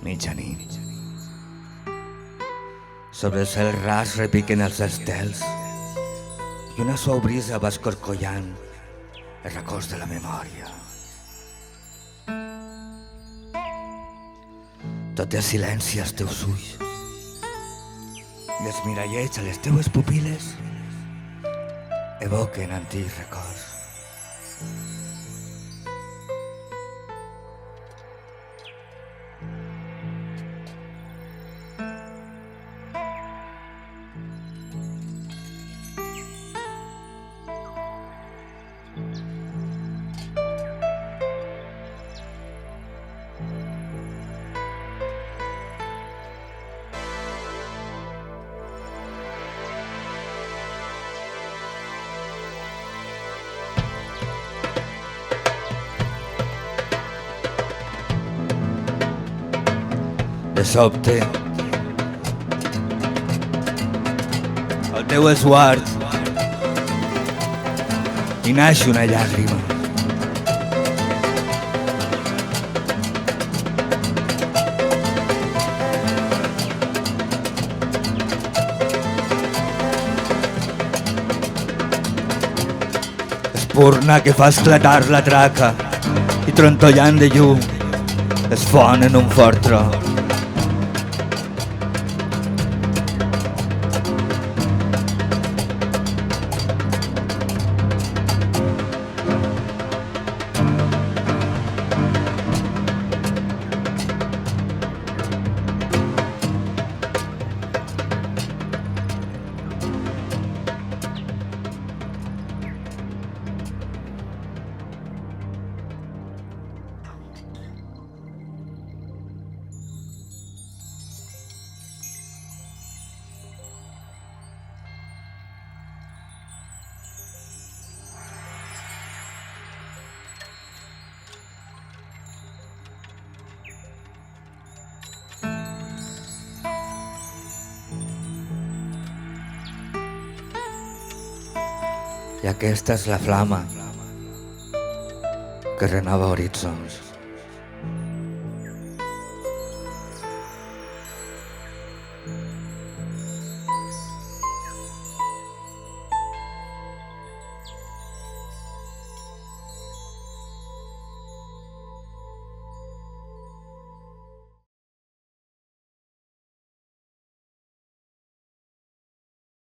Mitjanit. Sobre el cel ras repiquen els estels i una suau brisa va escorcollant els records de la memòria. Tot el silenci als teus ulls i els mirallets a les teues pupil·les evoquen antics records. De sobte, el teu esguard hi naix una llàgrima. Espurna que fa esclatar la traca i trontollant de llum es fon en un fort tro. I aquesta és la flama que renova horitzons.